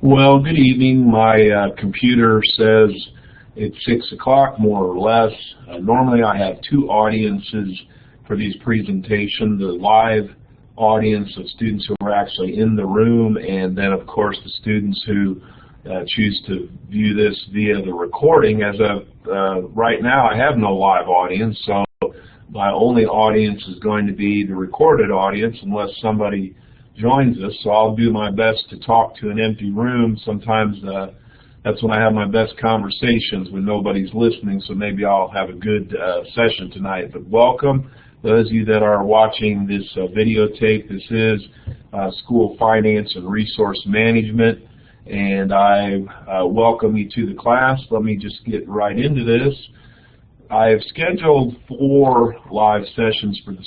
Well, good evening. My computer says it's 6 o'clock, more or less. Normally I have two audiences for these presentations, the live audience of students who are actually in the room, and then of course the students who choose to view this via the recording. As of right now, I have no live audience, so my only audience is going to be the recorded audience unless somebody joins us. So I'll do my best to talk to an empty room. Sometimes that's when I have my best conversations, when nobody's listening, so maybe I'll have a good session tonight. But welcome, those of you that are watching this videotape. This is School Finance and Resource Management, and I welcome you to the class. Let me just get right into this. I have scheduled 4 live sessions for the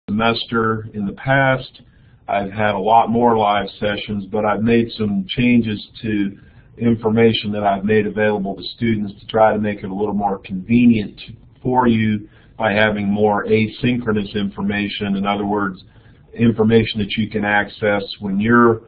semester. In the past, I've had a lot more live sessions, but I've made some changes to information that I've made available to students to try to make it a little more convenient for you by having more asynchronous information. In other words, information that you can access when you're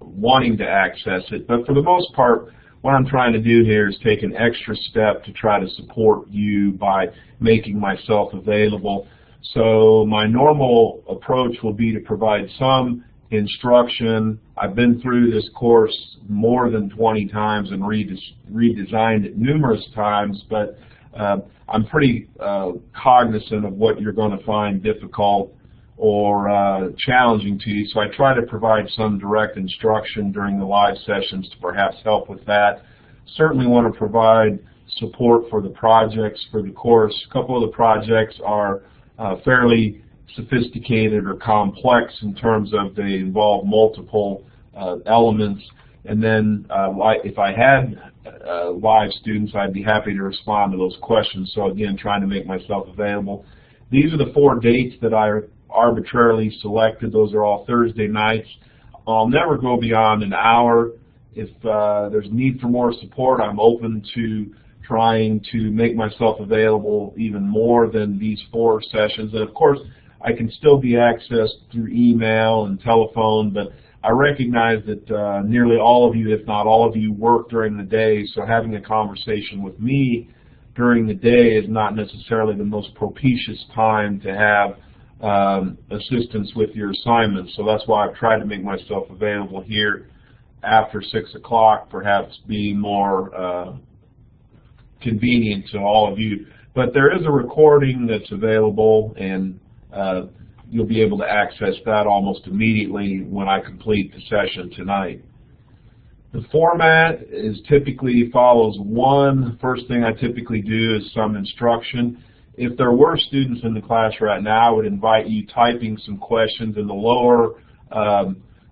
wanting to access it. But for the most part, what I'm trying to do here is take an extra step to try to support you by making myself available. So my normal approach will be to provide some instruction. I've been through this course more than 20 times and redesigned it numerous times, but I'm pretty cognizant of what you're going to find difficult or challenging to you. So I try to provide some direct instruction during the live sessions to perhaps help with that. Certainly want to provide support for the projects for the course. A couple of the projects are fairly sophisticated or complex in terms of they involve multiple elements. And then if I had live students, I'd be happy to respond to those questions. So again, trying to make myself available. These are the 4 dates that I arbitrarily selected. Those are all Thursday nights. I'll never go beyond an hour. If there's need for more support, I'm open to trying to make myself available even more than these 4 sessions. And of course, I can still be accessed through email and telephone, but I recognize that nearly all of you, if not all of you, work during the day, so having a conversation with me during the day is not necessarily the most propitious time to have assistance with your assignments. So that's why I've tried to make myself available here after 6 o'clock, perhaps being more convenient to all of you. But there is a recording that's available, and you'll be able to access that almost immediately when I complete the session tonight. The format is typically follows one. First thing I typically do is some instruction. If there were students in the class right now, I would invite you typing some questions. In the lower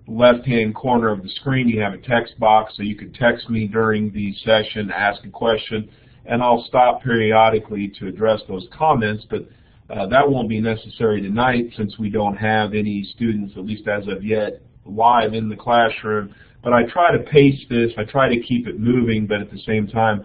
left-hand corner of the screen, you have a text box, so you could text me during the session, ask a question, and I'll stop periodically to address those comments. But that won't be necessary tonight since we don't have any students, at least as of yet, live in the classroom. But I try to pace this. I try to keep it moving, but at the same time,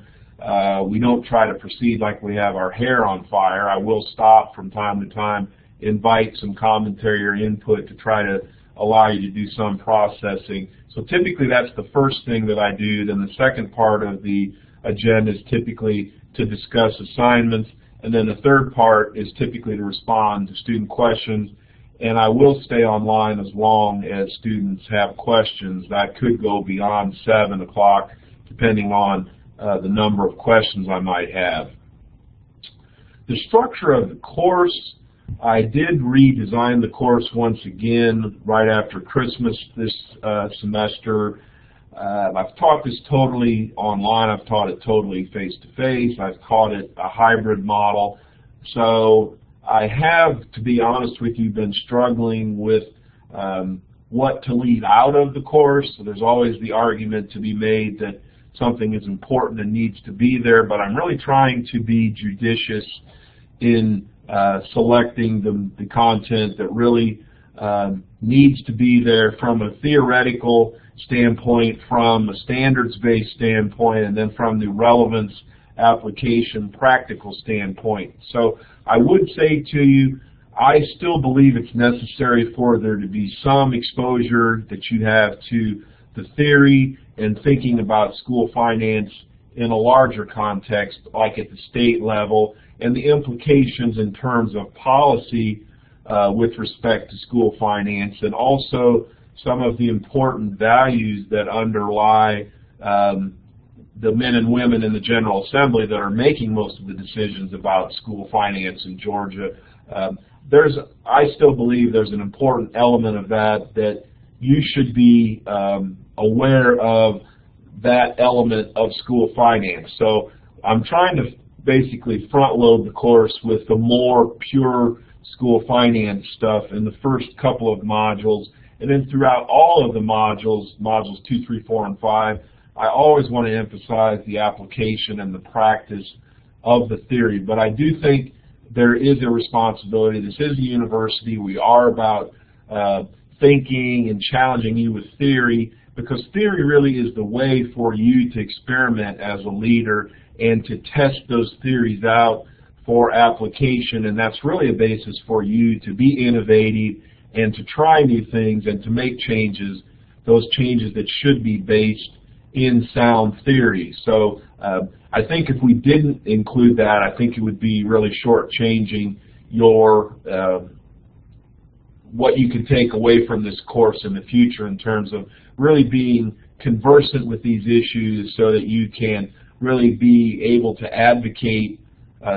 we don't try to proceed like we have our hair on fire. I will stop from time to time, invite some commentary or input to try to allow you to do some processing. So typically that's the first thing that I do. Then the second part of the agenda is typically to discuss assignments. And then the third part is typically to respond to student questions. And I will stay online as long as students have questions. That could go beyond 7 o'clock, depending on the number of questions I might have. The structure of the course, I did redesign the course once again right after Christmas this semester. I've taught this totally online. I've taught it totally face-to-face. I've taught it a hybrid model. So I have, to be honest with you, been struggling with what to leave out of the course. So there's always the argument to be made that something is important and needs to be there, but I'm really trying to be judicious in selecting the content that really needs to be there from a theoretical standpoint, from a standards-based standpoint, and then from the relevance application practical standpoint. So I would say to you, I still believe it's necessary for there to be some exposure that you have to the theory and thinking about school finance in a larger context, like at the state level, and the implications in terms of policy with respect to school finance, and also some of the important values that underlie the men and women in the General Assembly that are making most of the decisions about school finance in Georgia. I still believe there's an important element of that you should be aware of that element of school finance. So I'm trying to basically front load the course with the more pure school finance stuff in the first couple of modules, and then throughout all of the modules 2, 3, 4, and 5, I always want to emphasize the application and the practice of the theory. But I do think there is a responsibility. This is a university. We are about thinking and challenging you with theory, because theory really is the way for you to experiment as a leader and to test those theories out for application, and that's really a basis for you to be innovative and to try new things and to make changes, those changes that should be based in sound theory. So I think if we didn't include that, I think it would be really shortchanging your what you can take away from this course in the future in terms of really being conversant with these issues so that you can really be able to advocate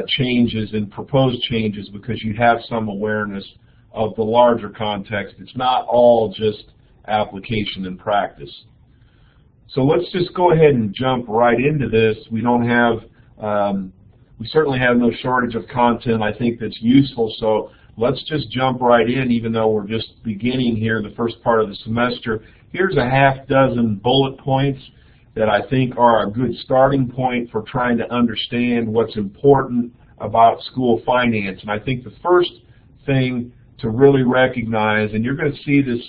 changes and propose changes because you have some awareness of the larger context. It's not all just application and practice. So let's just go ahead and jump right into this. We don't have, we certainly have no shortage of content I think that's useful, so let's just jump right in, even though we're just beginning here the first part of the semester. Here's a half dozen bullet points that I think are a good starting point for trying to understand what's important about school finance. And I think the first thing to really recognize, and you're going to see this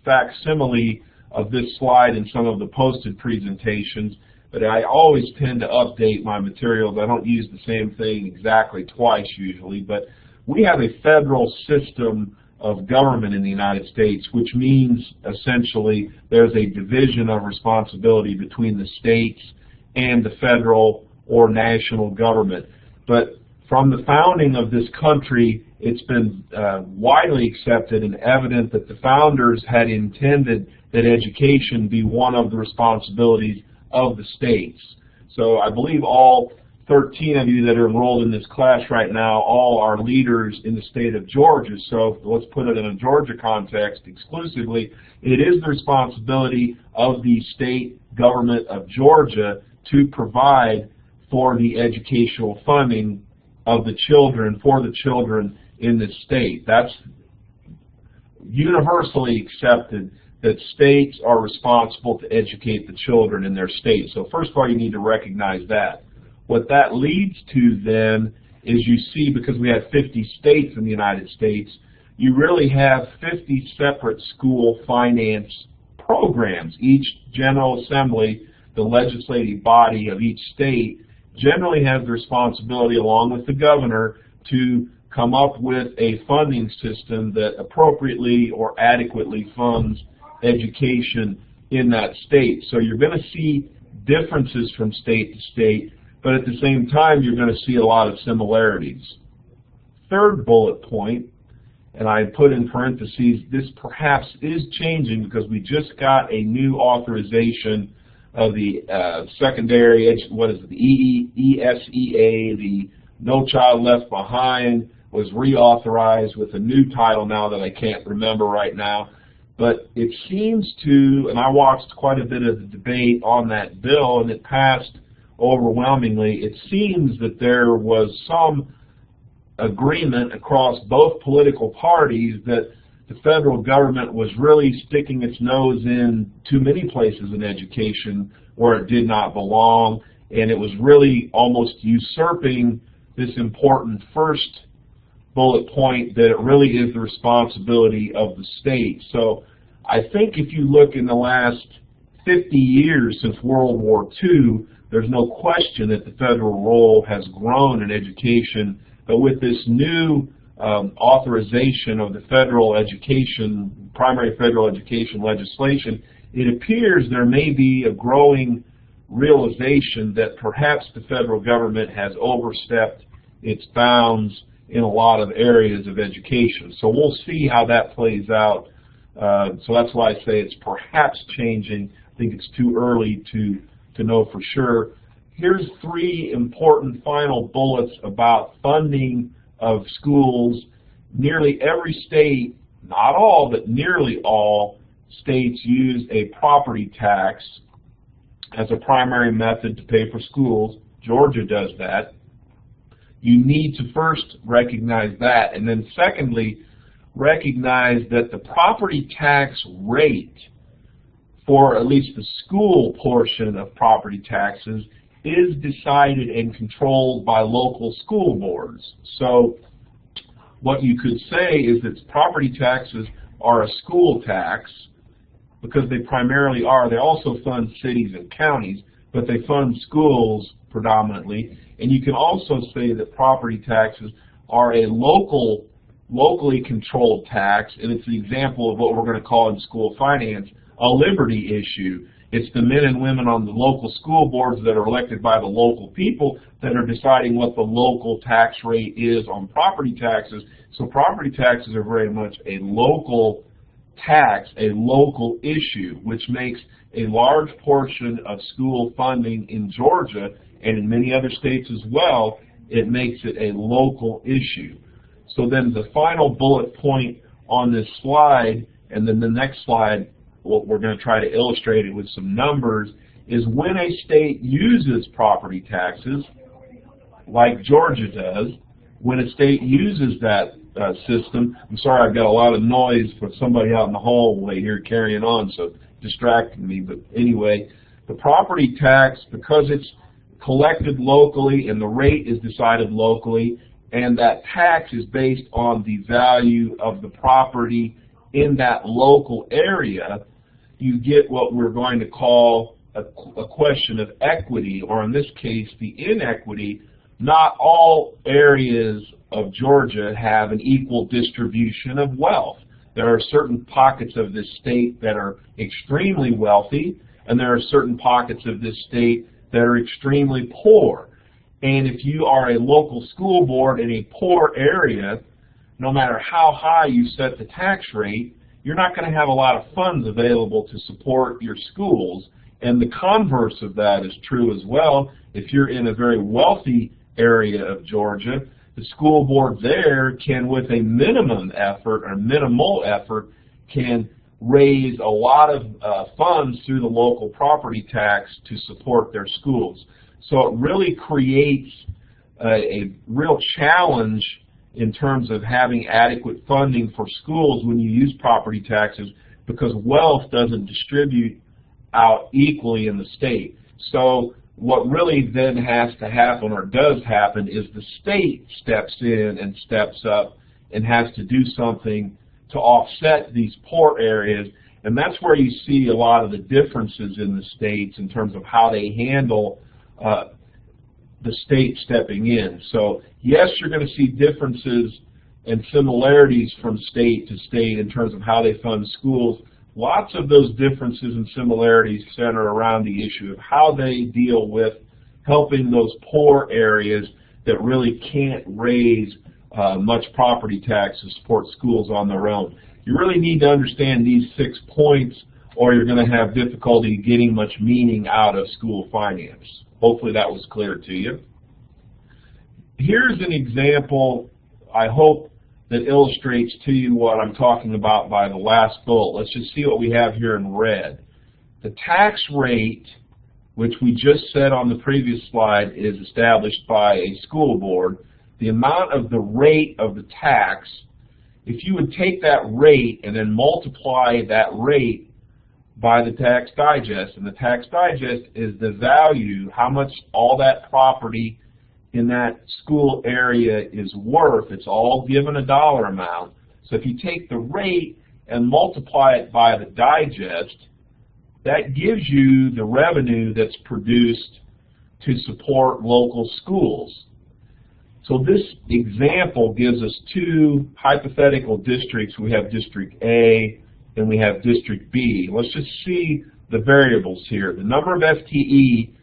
facsimile of this slide in some of the posted presentations, but I always tend to update my materials. I don't use the same thing exactly twice usually, but we have a federal system of government in the United States, which means essentially there's a division of responsibility between the states and the federal or national government. But from the founding of this country, it's been widely accepted and evident that the founders had intended that education be one of the responsibilities of the states. So I believe all 13 of you that are enrolled in this class right now all are leaders in the state of Georgia. So let's put it in a Georgia context exclusively. It is the responsibility of the state government of Georgia to provide for the educational funding of the children, for the children in this state. That's universally accepted, that states are responsible to educate the children in their state. So first of all, you need to recognize that. What that leads to then is you see, because we have 50 states in the United States, you really have 50 separate school finance programs. Each General Assembly, the legislative body of each state, generally has the responsibility, along with the governor, to come up with a funding system that appropriately or adequately funds education in that state. So you're going to see differences from state to state, but at the same time you're going to see a lot of similarities. Third bullet point, and I put in parentheses, this perhaps is changing because we just got a new authorization of the secondary, the ESEA, the No Child Left Behind, was reauthorized with a new title now that I can't remember right now. But it seems to, and I watched quite a bit of the debate on that bill, and it passed overwhelmingly. It seems that there was some agreement across both political parties that the federal government was really sticking its nose in too many places in education where it did not belong, and it was really almost usurping this important first bullet point that it really is the responsibility of the state. So I think if you look in the last 50 years since World War II, there's no question that the federal role has grown in education, but with this new authorization of the primary federal education legislation, it appears there may be a growing realization that perhaps the federal government has overstepped its bounds in a lot of areas of education. So we'll see how that plays out. So that's why I say it's perhaps changing. I think it's too early to know for sure. Here's 3 important final bullets about funding of schools. Nearly every state, not all, but nearly all states use a property tax as a primary method to pay for schools. Georgia does that. You need to first recognize that, and then secondly, recognize that the property tax rate for at least the school portion of property taxes is decided and controlled by local school boards. So what you could say is that property taxes are a school tax because they primarily are. They also fund cities and counties, but they fund schools predominantly. And you can also say that property taxes are a locally controlled tax, and it's the example of what we're going to call in school finance a liberty issue. It's the men and women on the local school boards that are elected by the local people that are deciding what the local tax rate is on property taxes. So property taxes are very much a local tax, a local issue, which makes a large portion of school funding in Georgia and in many other states as well, it makes it a local issue. So then the final bullet point on this slide, and then the next slide, what we're going to try to illustrate it with some numbers, is when a state uses property taxes, like Georgia does, when a state uses that system, I'm sorry I've got a lot of noise from somebody out in the hallway here carrying on, so distracting me, but anyway, the property tax, because it's collected locally and the rate is decided locally, and that tax is based on the value of the property in that local area, you get what we're going to call a question of equity, or in this case, the inequity. Not all areas of Georgia have an equal distribution of wealth. There are certain pockets of this state that are extremely wealthy, and there are certain pockets of this state that are extremely poor. And if you are a local school board in a poor area, no matter how high you set the tax rate, you're not going to have a lot of funds available to support your schools. And the converse of that is true as well. If you're in a very wealthy area of Georgia, the school board there can, with a minimum effort or minimal effort, can raise a lot of funds through the local property tax to support their schools. So it really creates a real challenge in terms of having adequate funding for schools when you use property taxes, because wealth doesn't distribute out equally in the state. So what really then has to happen, or does happen, is the state steps in and steps up and has to do something to offset these poor areas. And that's where you see a lot of the differences in the states in terms of how they handle the state stepping in. So yes, you're going to see differences and similarities from state to state in terms of how they fund schools. Lots of those differences and similarities center around the issue of how they deal with helping those poor areas that really can't raise much property tax to support schools on their own. You really need to understand these 6 points, or you're going to have difficulty getting much meaning out of school finance. Hopefully that was clear to you. Here's an example, I hope, that illustrates to you what I'm talking about by the last bullet. Let's just see what we have here in red. The tax rate, which we just said on the previous slide, is established by a school board. The amount of the rate of the tax, if you would take that rate and then multiply that rate by the tax digest, and the tax digest is the value, how much all that property in that school area is worth. It's all given a dollar amount. So if you take the rate and multiply it by the digest, that gives you the revenue that's produced to support local schools. So this example gives us two hypothetical districts. We have District A and we have District B. Let's just see the variables here. The number of FTE,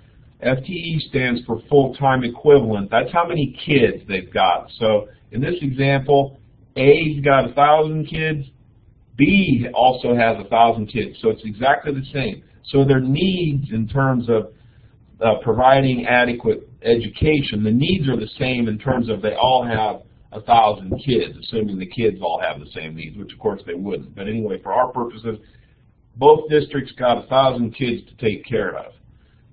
FTE stands for full-time equivalent. That's how many kids they've got. So in this example, A's got 1,000 kids, B also has 1,000 kids, so it's exactly the same. So their needs in terms of providing adequate education, the needs are the same in terms of they all have 1,000 kids, assuming the kids all have the same needs, which of course they wouldn't. But anyway, for our purposes, both districts got 1,000 kids to take care of.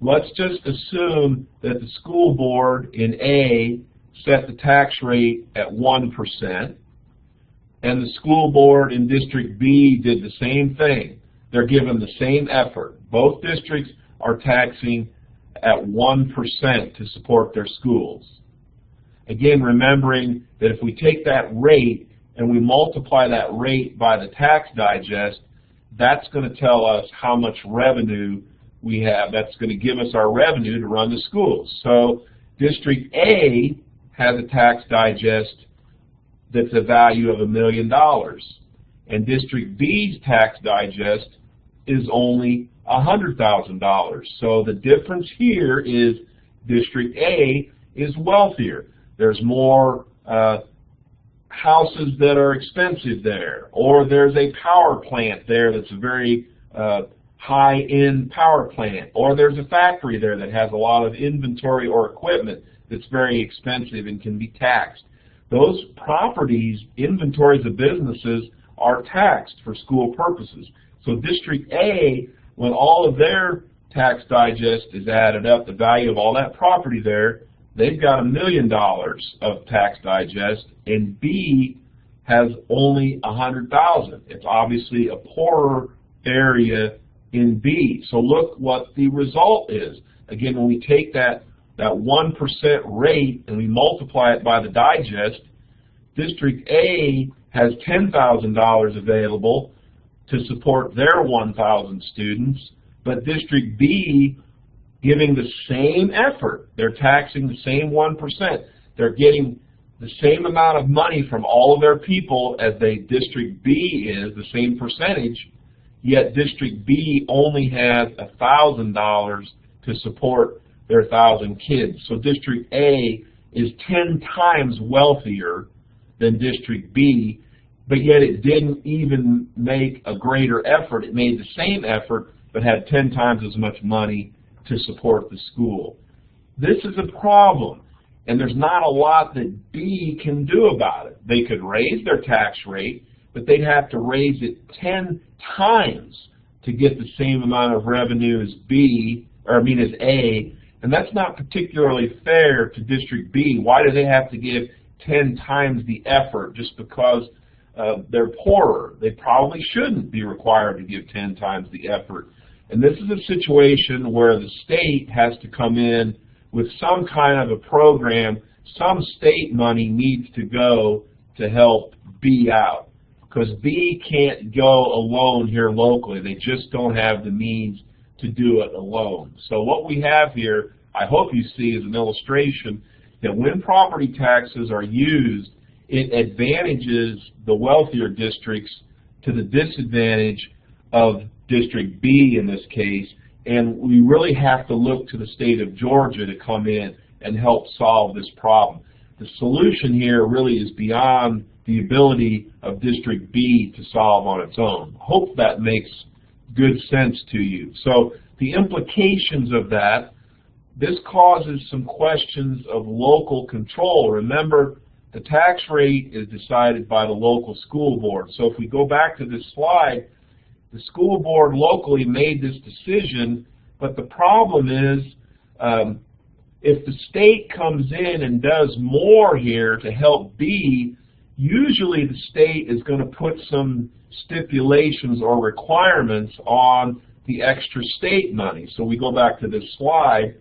Let's just assume that the school board in A set the tax rate at 1%, and the school board in District B did the same thing. They're given the same effort. Both districts are taxing at 1% to support their schools. Again, remembering that if we take that rate and we multiply that rate by the tax digest, that's going to tell us how much revenue we have. That's going to give us our revenue to run the schools. So District A has a tax digest that's a value of $1 million, and District B's tax digest is only $100,000. So the difference here is District A is wealthier. There's more houses that are expensive there, or there's a power plant there that's a very high-end power plant, or there's a factory there that has a lot of inventory or equipment that's very expensive and can be taxed. Those properties, inventories of businesses, are taxed for school purposes. So District A, when all of their tax digest is added up, the value of all that property there, they've got $1 million of tax digest, and B has only $100,000. It's obviously a poorer area in B. So look what the result is. Again, when we take that 1% rate and we multiply it by the digest, District A has $10,000 available to support their 1,000 students, but District B, giving the same effort, they're taxing the same 1%. They're getting the same amount of money from all of their people as District B is, the same percentage, yet District B only has $1,000 to support their 1,000 kids. So District A is 10 times wealthier than District B, but yet it didn't even make a greater effort. It made the same effort, but had 10 times as much money to support the school. This is a problem, and there's not a lot that B can do about it. They could raise their tax rate, but they'd have to raise it 10 times to get the same amount of revenue as as A, and that's not particularly fair to District B. Why do they have to give 10 times the effort just because they're poorer? They probably shouldn't be required to give 10 times the effort. And this is a situation where the state has to come in with some kind of a program. Some state money needs to go to help B out, because B can't go alone here locally. They just don't have the means to do it alone. So what we have here, I hope you see, is an illustration that when property taxes are used, it advantages the wealthier districts to the disadvantage of District B in this case, and we really have to look to the state of Georgia to come in and help solve this problem. The solution here really is beyond the ability of District B to solve on its own. Hope that makes good sense to you. So the implications of that, this causes some questions of local control. Remember, the tax rate is decided by the local school board. So if we go back to this slide, the school board locally made this decision, but the problem is if the state comes in and does more here to help B, usually the state is going to put some stipulations or requirements on the extra state money. So we go back to this slide.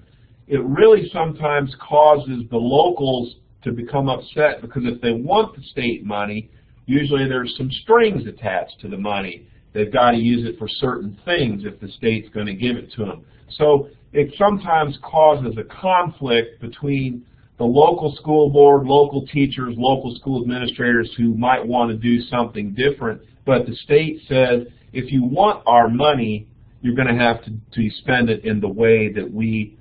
It really sometimes causes the locals to become upset, because if they want the state money, usually there's some strings attached to the money. They've got to use it for certain things if the state's going to give it to them. So it sometimes causes a conflict between the the local school board, local teachers, local school administrators who might want to do something different, but the state says, if you want our money, you're going to have to spend it in the way that we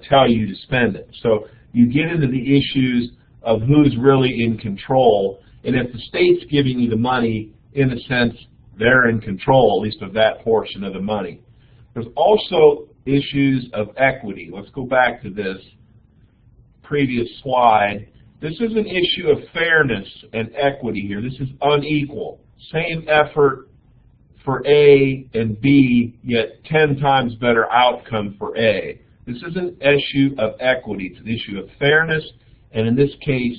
tell you to spend it. So you get into the issues of who's really in control, and if the state's giving you the money, in a sense, they're in control, at least of that portion of the money. There's also issues of equity. Let's go back to this previous slide. This is an issue of fairness and equity here. This is unequal. Same effort for A and B, yet 10 times better outcome for A. This is an issue of equity. It's an issue of fairness, and in this case,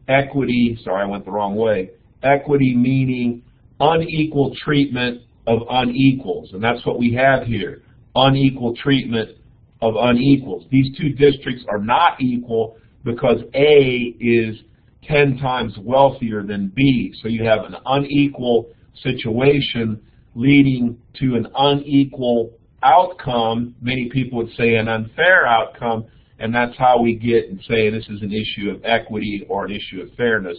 equity, sorry, I went the wrong way. Equity meaning unequal treatment of unequals, and that's what we have here, unequal treatment of unequals. These two districts are not equal because A is 10 times wealthier than B, so you have an unequal situation leading to an unequal outcome. Many people would say an unfair outcome, and that's how we get and say this is an issue of equity or an issue of fairness.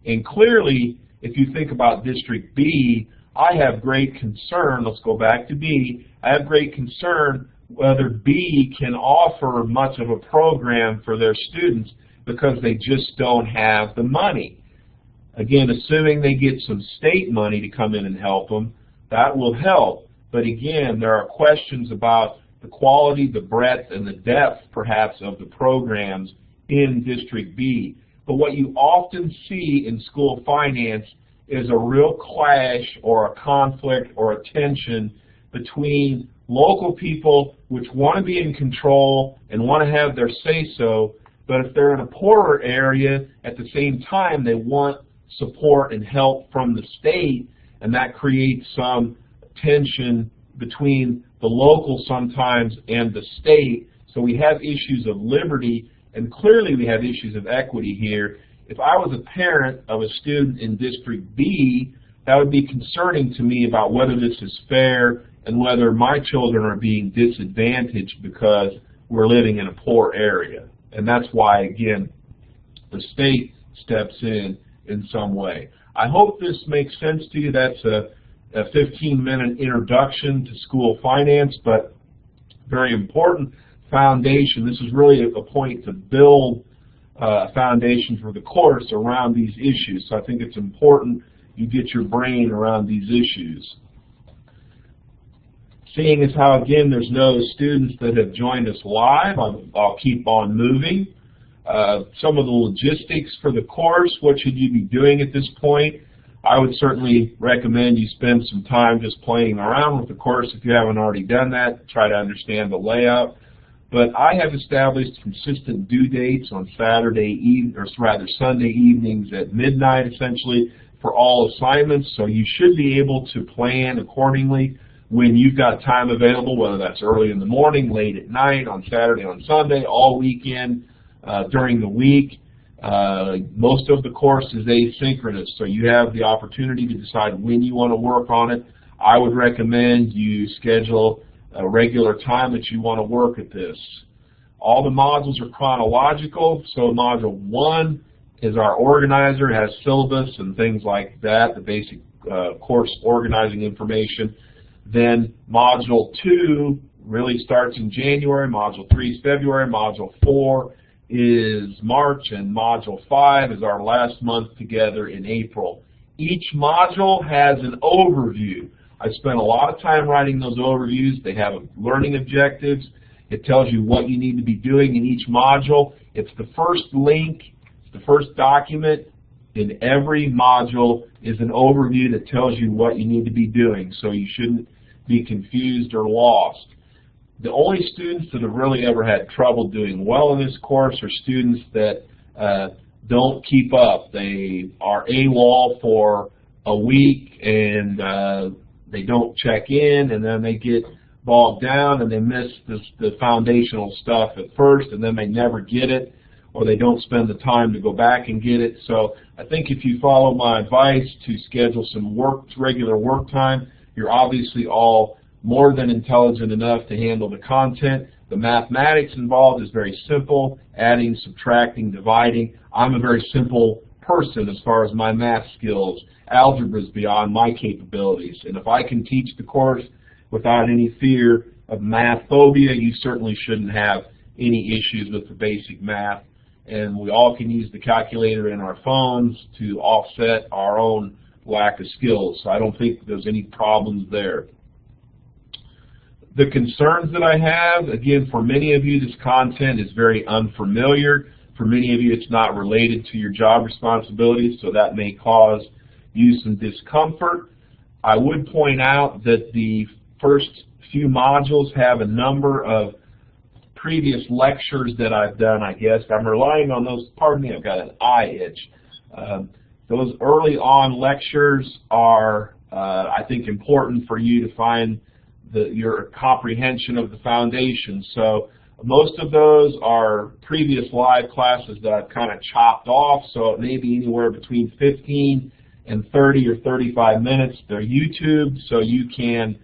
And clearly, if you think about District B, I have great concern, let's go back to B, I have great concern whether B can offer much of a program for their students because they just don't have the money. Again, assuming they get some state money to come in and help them, that will help. But again, there are questions about the quality, the breadth, and the depth, perhaps, of the programs in District B. But what you often see in school finance is a real clash or a conflict or a tension between local people which want to be in control and want to have their say-so, but if they're in a poorer area, at the same time they want support and help from the state, and that creates some tension between the local sometimes and the state. So we have issues of liberty, and clearly we have issues of equity here. If I was a parent of a student in District B, that would be concerning to me about whether this is fair and whether my children are being disadvantaged because we're living in a poor area. And that's why, again, the state steps in some way. I hope this makes sense to you. That's a 15-minute introduction to school finance, but very important foundation. This is really a point to build a foundation for the course around these issues. So I think it's important you get your brain around these issues. Seeing as how, again, there's no students that have joined us live, I'll keep on moving. Some of the logistics for the course, what should you be doing at this point? I would certainly recommend you spend some time just playing around with the course if you haven't already done that. Try to understand the layout. But I have established consistent due dates on Sunday evenings at midnight, essentially, for all assignments. So you should be able to plan accordingly when you've got time available, whether that's early in the morning, late at night, on Saturday, on Sunday, all weekend, during the week. Most of the course is asynchronous, so you have the opportunity to decide when you want to work on it. I would recommend you schedule a regular time that you want to work at this. All the modules are chronological, so Module 1 is our organizer, has syllabus and things like that, the basic course organizing information. Then Module 2 really starts in January, Module 3 is February, Module 4 is March, and Module 5 is our last month together in April. Each module has an overview. I spent a lot of time writing those overviews. They have learning objectives. It tells you what you need to be doing in each module. It's the first link, it's the first document in every module is an overview that tells you what you need to be doing, so you shouldn't be confused or lost. The only students that have really ever had trouble doing well in this course are students that don't keep up. They are AWOL for a week and they don't check in, and then they get bogged down and they miss the foundational stuff at first, and then they never get it, or they don't spend the time to go back and get it. So I think if you follow my advice to schedule some regular work time, you're obviously all more than intelligent enough to handle the content. The mathematics involved is very simple, adding, subtracting, dividing. I'm a very simple person as far as my math skills. Algebra is beyond my capabilities, and if I can teach the course without any fear of math phobia, you certainly shouldn't have any issues with the basic math. And we all can use the calculator in our phones to offset our own lack of skills, so I don't think there's any problems there. The concerns that I have, again, for many of you, this content is very unfamiliar. For many of you, it's not related to your job responsibilities, so that may cause you some discomfort. I would point out that the first few modules have a number of previous lectures that I've done, I guess. I'm relying on those. Pardon me, I've got an eye itch. Those early on lectures are, I think, important for you to find your comprehension of the foundation. So most of those are previous live classes that I've kind of chopped off, so it may be anywhere between 15 and 30 or 35 minutes. They're YouTubed, so you can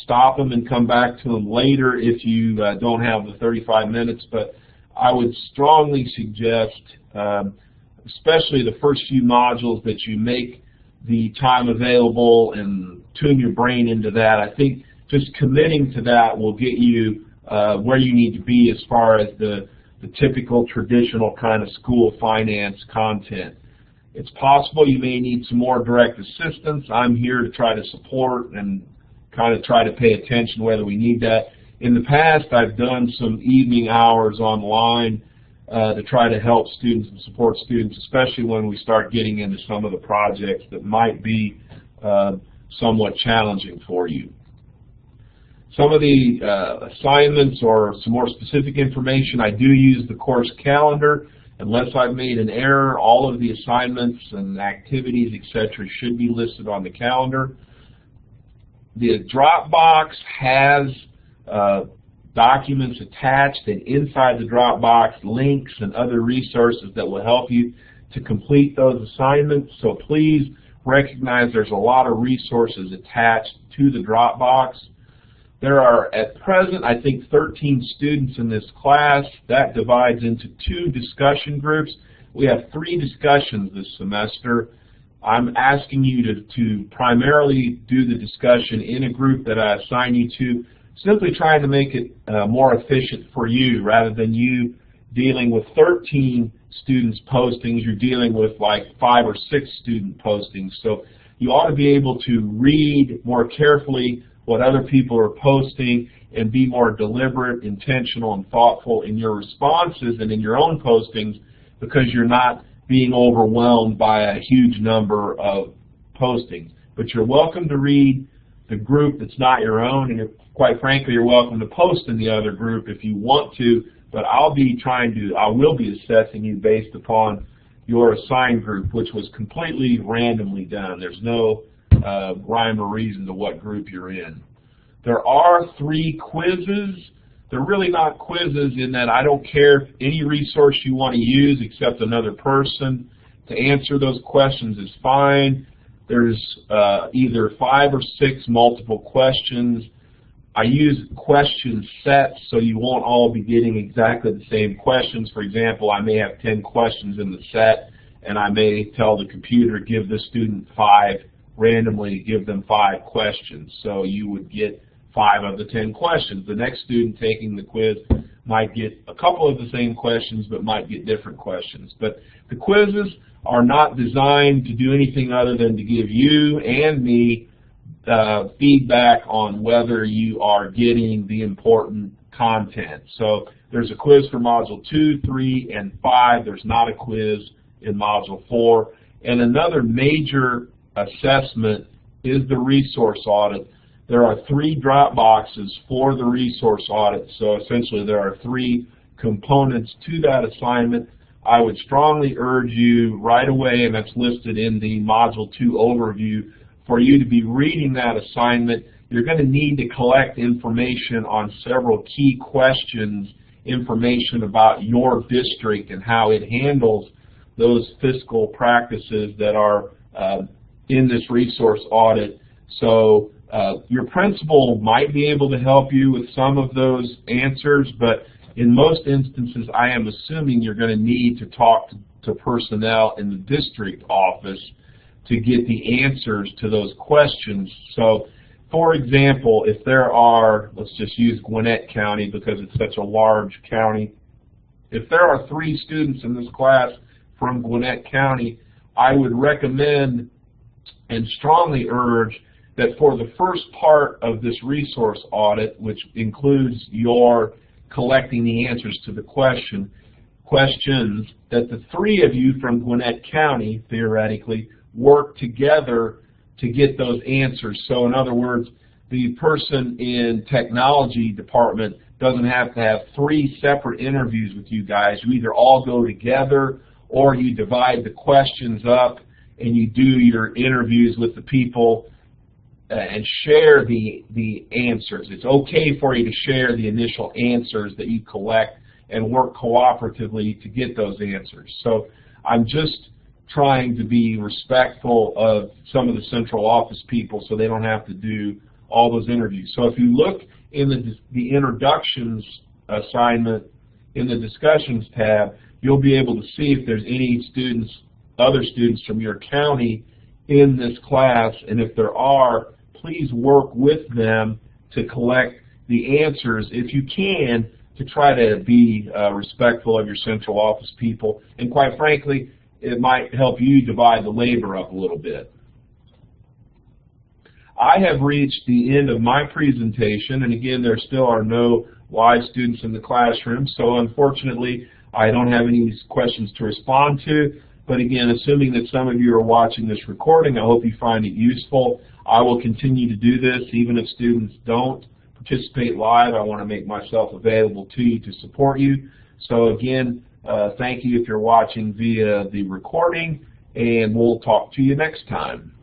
stop them and come back to them later if you don't have the 35 minutes. But I would strongly suggest, especially the first few modules, that you make the time available and tune your brain into that. I think just committing to that will get you where you need to be as far as the typical traditional kind of school finance content. It's possible you may need some more direct assistance. I'm here to try to support and kind of try to pay attention whether we need that. In the past, I've done some evening hours online to try to help students and support students, especially when we start getting into some of the projects that might be somewhat challenging for you. Some of the assignments or some more specific information, I do use the course calendar. Unless I've made an error, all of the assignments and activities, etc., should be listed on the calendar. The Dropbox has documents attached, and inside the Dropbox, links and other resources that will help you to complete those assignments. So please recognize there's a lot of resources attached to the Dropbox. There are, at present, I think 13 students in this class. That divides into 2 discussion groups. We have 3 discussions this semester. I'm asking you to primarily do the discussion in a group that I assign you to, simply trying to make it more efficient for you. Rather than you dealing with 13 students' postings, you're dealing with like 5 or 6 student postings. So you ought to be able to read more carefully what other people are posting and be more deliberate, intentional, and thoughtful in your responses and in your own postings, because you're not being overwhelmed by a huge number of postings. But you're welcome to read the group that's not your own, and quite frankly, you're welcome to post in the other group if you want to, but I will be assessing you based upon your assigned group, which was completely randomly done. There's no rhyme or reason to what group you're in. There are 3 quizzes. They're really not quizzes in that I don't care any resource you want to use except another person to answer those questions is fine. There's either 5 or 6 multiple questions. I use question sets so you won't all be getting exactly the same questions. For example, I may have 10 questions in the set, and I may tell the computer, give the student 5, randomly give them 5 questions. So you would get 5 of the 10 questions. The next student taking the quiz might get a couple of the same questions, but might get different questions. But the quizzes are not designed to do anything other than to give you and me feedback on whether you are getting the important content. So there's a quiz for Module 2, 3, and 5. There's not a quiz in Module 4. And another major assessment is the resource audit. There are 3 drop boxes for the resource audit, so essentially there are 3 components to that assignment. I would strongly urge you right away, and that's listed in the Module 2 overview, for you to be reading that assignment. You're going to need to collect information on several key questions, information about your district and how it handles those fiscal practices that are in this resource audit. So Your principal might be able to help you with some of those answers, but in most instances, I am assuming you're going to need to talk to personnel in the district office to get the answers to those questions. So, for example, if there are, let's just use Gwinnett County because it's such a large county, if there are 3 students in this class from Gwinnett County, I would recommend and strongly urge that for the first part of this resource audit, which includes your collecting the answers to the questions, that the 3 of you from Gwinnett County, theoretically, work together to get those answers. So in other words, the person in technology department doesn't have to have 3 separate interviews with you guys. You either all go together or you divide the questions up and you do your interviews with the people and share the answers. It's okay for you to share the initial answers that you collect and work cooperatively to get those answers. So I'm just trying to be respectful of some of the central office people so they don't have to do all those interviews. So if you look in the introductions assignment in the discussions tab, you'll be able to see if there's any students, other students from your county in this class, and if there are, please work with them to collect the answers, if you can, to try to be respectful of your central office people. And quite frankly, it might help you divide the labor up a little bit. I have reached the end of my presentation, and again, there still are no live students in the classroom, so unfortunately, I don't have any questions to respond to. But again, assuming that some of you are watching this recording, I hope you find it useful. I will continue to do this even if students don't participate live. I want to make myself available to you to support you. So again, thank you if you're watching via the recording, and we'll talk to you next time.